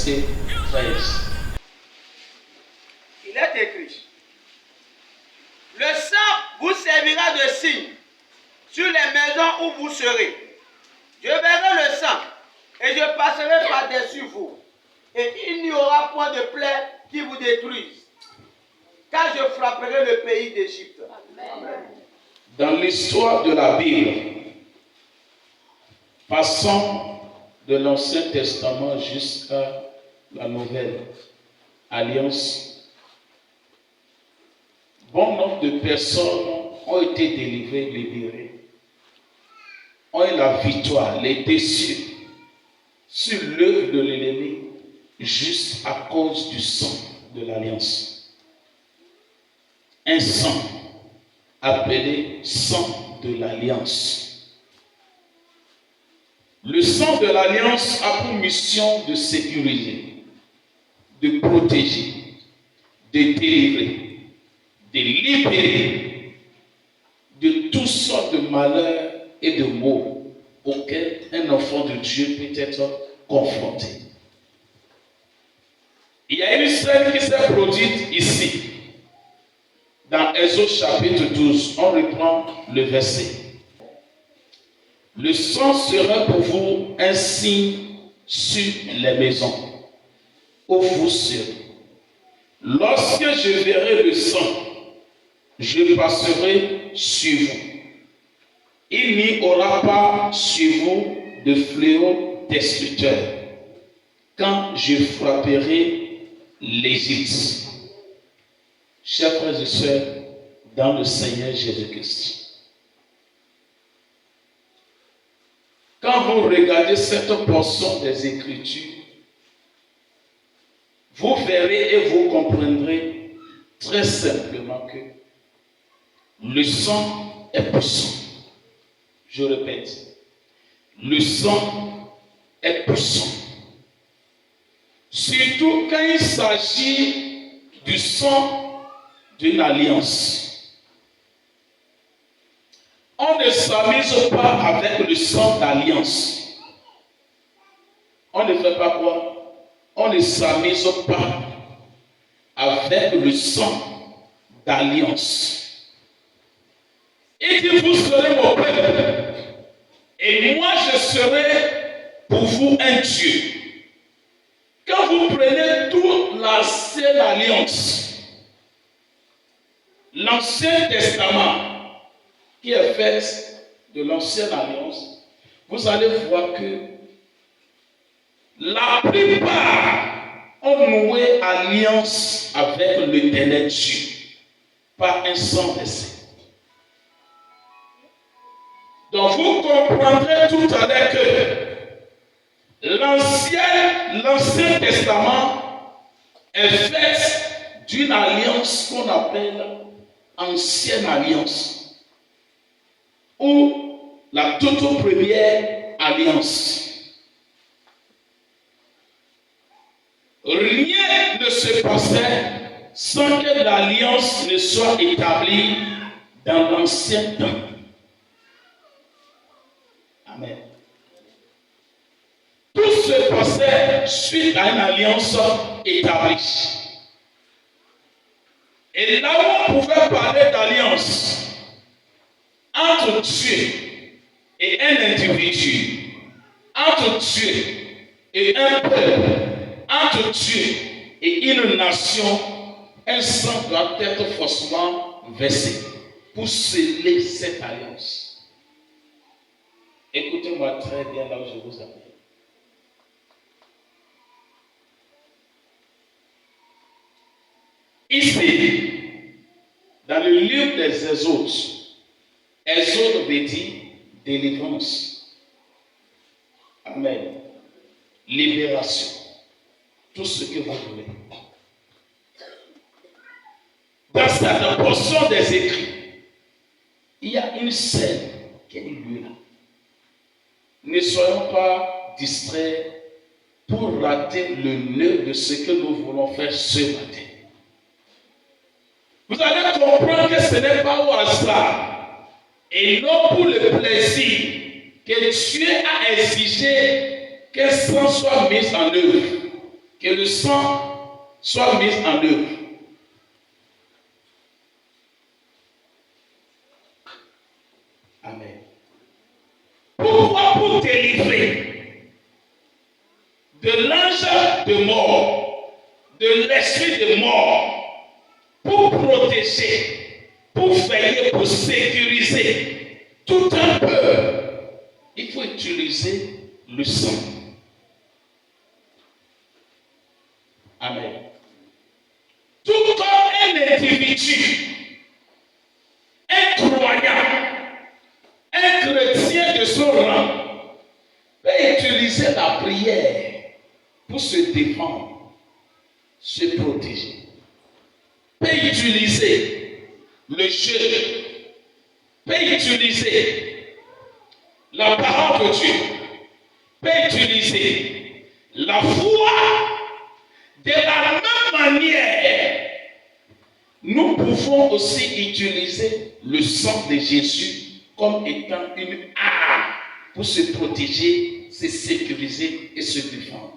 verset 13. Il est écrit, le sang vous servira de signe sur les maisons où vous serez. Je verrai le sang et je passerai par-dessus vous. Et il n'y aura point de plaie qui vous détruise, car je frapperai le pays d'Égypte. Dans l'histoire de la Bible, passons de l'Ancien Testament jusqu'à la Nouvelle Alliance, bon nombre de personnes ont été délivrées, libérées, ont eu la victoire, les déçus sur l'œuvre de l'ennemi, juste à cause du sang de l'Alliance. Un sang appelé sang de l'Alliance. Le sang de l'Alliance a pour mission de sécuriser, de protéger, de délivrer, de libérer de toutes sortes de malheurs et de maux auxquels un enfant de Dieu peut être confronté. Il y a une scène qui s'est produite ici, dans Exode chapitre 12. On reprend le verset. Le sang sera pour vous un signe sur les maisons où vous serez. Lorsque je verrai le sang, je passerai sur vous. Il n'y aura pas sur vous de fléau destructeur quand je frapperai l'Égypte. Chers frères et sœurs, dans le Seigneur Jésus-Christ, quand vous regardez cette portion des Écritures, vous verrez et vous comprendrez très simplement que le sang est puissant. Je répète, le sang est puissant. Surtout quand il s'agit du sang d'une alliance. On ne s'amuse pas avec le sang d'alliance. On ne fait pas quoi? On ne s'amuse pas avec le sang d'alliance. Il dit, vous serez mon peuple, et moi je serai pour vous un Dieu. Quand vous prenez toute l'ancienne alliance, l'Ancien Testament, qui est fait de l'Ancienne Alliance, vous allez voir que la plupart ont noué alliance avec l'Éternel Dieu par un sang versé. Donc vous comprendrez tout à l'heure que l'Ancien Testament est fait d'une alliance qu'on appelle Ancienne Alliance, ou la toute première alliance. Rien ne se passait sans que l'alliance ne soit établie dans l'ancien temps. Amen. Tout se passait suite à une alliance établie. Et là où on pouvait parler d'alliance entre Dieu et un individu, entre Dieu et un peuple, entre Dieu et une nation, un sang doit être forcément versé pour sceller cette alliance. Écoutez-moi très bien là où je vous appelle. Ici, dans le livre des Exodes, Exode veut dire délivrance. Amen. Libération. Tout ce que vous voulez. Dans cette portion des écrits, il y a une scène qui est lieu là. Ne soyons pas distraits pour rater le nœud de ce que nous voulons faire ce matin. Vous allez comprendre que ce n'est pas au hasard et non pour le plaisir que Dieu a exigé qu'un sang soit mis en œuvre que le sang soit mis en œuvre. Amen. Pourquoi? Pour délivrer de l'ange de mort, de l'esprit de mort, pour protéger, pour veiller, pour sécuriser tout un peuple. Il faut utiliser le sang. Amen. Tout comme un individu, un croyant, un chrétien de son rang peut utiliser la prière pour se défendre, se protéger. Peut utiliser le jeûne, peut utiliser la parole de Dieu, peut utiliser la foi. De la même manière, nous pouvons aussi utiliser le sang de Jésus comme étant une arme pour se protéger, se sécuriser et se défendre.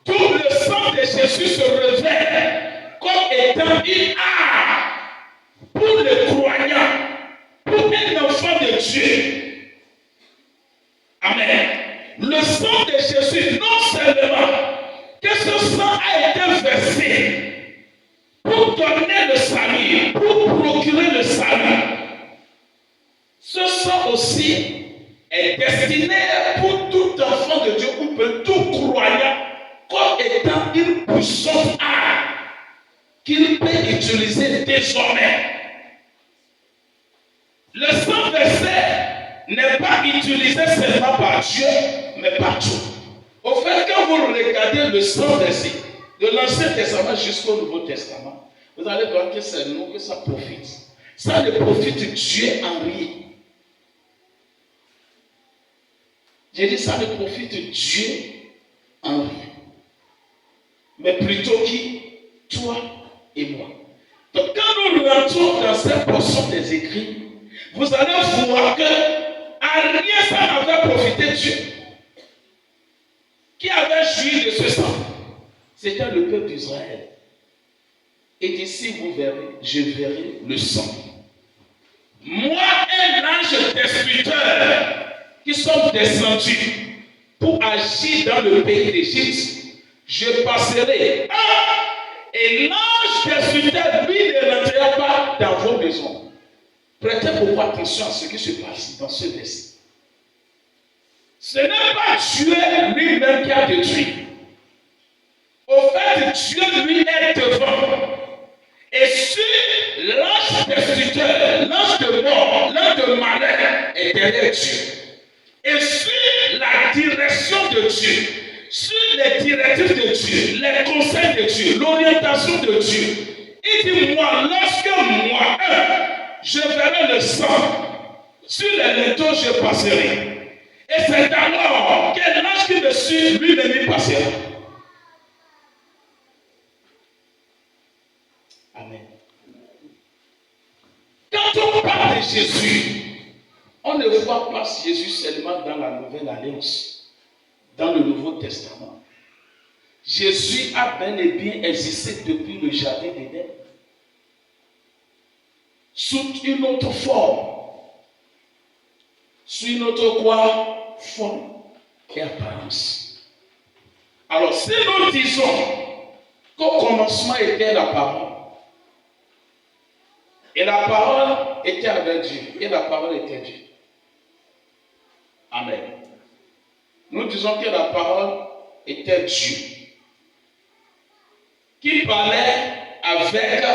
Tout le sang de Jésus se révèle comme étant une arme pour le croyant, pour un enfant de Dieu. Amen. Le sang de Jésus, non seulement que ce sang a été versé pour donner le salut, pour procurer le salut, ce sang aussi est destiné pour tout enfant de Dieu ou pour tout croyant comme étant une puissante arme qu'il peut utiliser désormais. Le sang versé n'est pas utilisé seulement par Dieu, mais partout. Au fait, quand vous regardez le sang versé, de l'Ancien Testament jusqu'au Nouveau Testament, vous allez voir que c'est nous que ça profite. Ça ne profite Dieu en rien. J'ai dit ça ne profite Dieu en rien. Mais plutôt qui? Toi et moi. Donc quand nous rentrons dans cette portion des écrits, vous allez voir que à rien ça n'avait profité Dieu. Qui avait joui de ce sang? C'était le peuple d'Israël. Et d'ici vous verrez, je verrai le sang. Moi, un ange destructeur, qui sommes descendus pour agir dans le pays d'Égypte, je passerai. Et l'ange destructeur, lui, ne rentrera pas dans vos maisons. Prêtez beaucoup attention à ce qui se passe dans ce verset. Ce n'est pas Dieu lui-même qui a détruit. Au fait, Dieu lui est devant. Et si l'ange destructeur, l'ange de mort, l'ange de malheur est derrière Dieu. Et sur la direction de Dieu, sur les directives de Dieu, les conseils de Dieu, l'orientation de Dieu, il dit moi, lorsque moi, je verrai le sang, sur les linteaux je passerai. Et c'est alors que l'ange qui me suit, lui-même passera. Amen. Quand on parle de Jésus, on ne voit pas Jésus seulement dans la Nouvelle Alliance, dans le Nouveau Testament. Jésus a bel et bien existé depuis le Jardin d'Éden, sous une autre forme, sous une autre quoi? Forme et apparence. Alors, si nous disons qu'au commencement était la parole, et la parole était avec Dieu, et la parole était Dieu. Amen. Nous disons que la parole était Dieu, qui parlait avec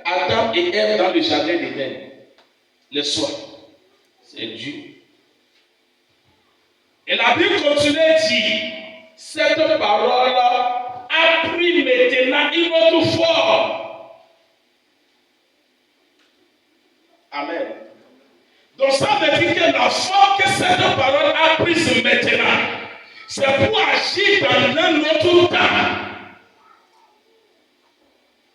Adam et Ève dans le jardin d'Éden le soir. C'est Dieu. Et la Bible continue de dire, cette parole a pris maintenant une autre forme. Amen. Donc ça veut dire que la forme que cette parole a prise maintenant, c'est pour agir dans un autre temps.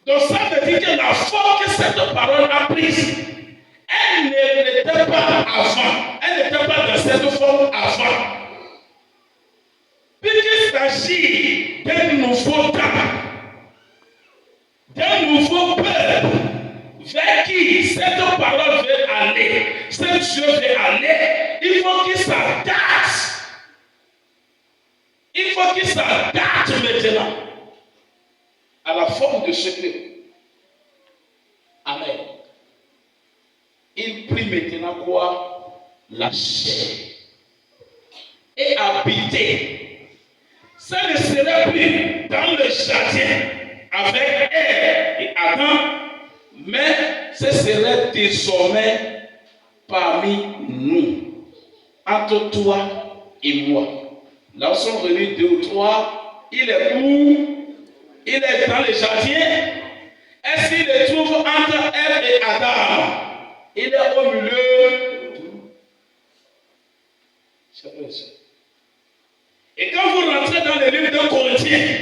Donc ça veut dire que la forme que cette parole a prise, elle n'était pas avant. Elle n'était pas dans cette forme avant. Puis nouveau temps, d'un nouveau peuple vers qui cette parole veut aller, ce Dieu veut aller. Il faut qu'il s'adapte. Il faut qu'il s'adapte maintenant à la forme de ce peuple. Amen. Il prit maintenant quoi? La chair. Et habiter. Ça ne serait plus dans le jardin avec Ève et Adam, mais ce serait désormais parmi nous, entre toi et moi. Là où sont venus 2 ou 3, il est où? Il est dans le jardin. Est-ce qu'il le trouve entre Ève et Adam? Il est au milieu. Et quand vous rentrez dans le livre de Corinthiens,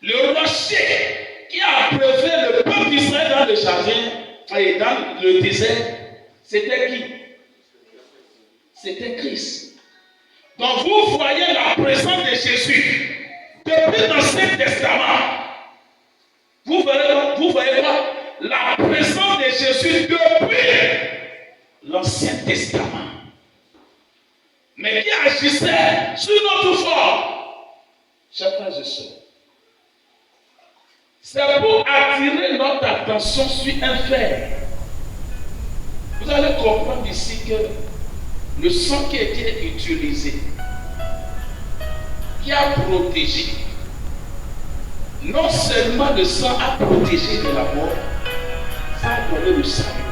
le rocher qui a abreuvé le peuple d'Israël dans le jardin et dans le désert, c'était qui? C'était Christ. Donc vous voyez la présence de Jésus depuis l'Ancien Testament. Vous voyez quoi? La présence de Jésus depuis l'Ancien Testament. Mais qui agissait sur notre forme. Chers frères et sœurs, c'est pour attirer notre attention sur un fait. Vous allez comprendre ici que le sang qui a été utilisé, qui a protégé, non seulement le sang a protégé de la mort, ça a donné le salut.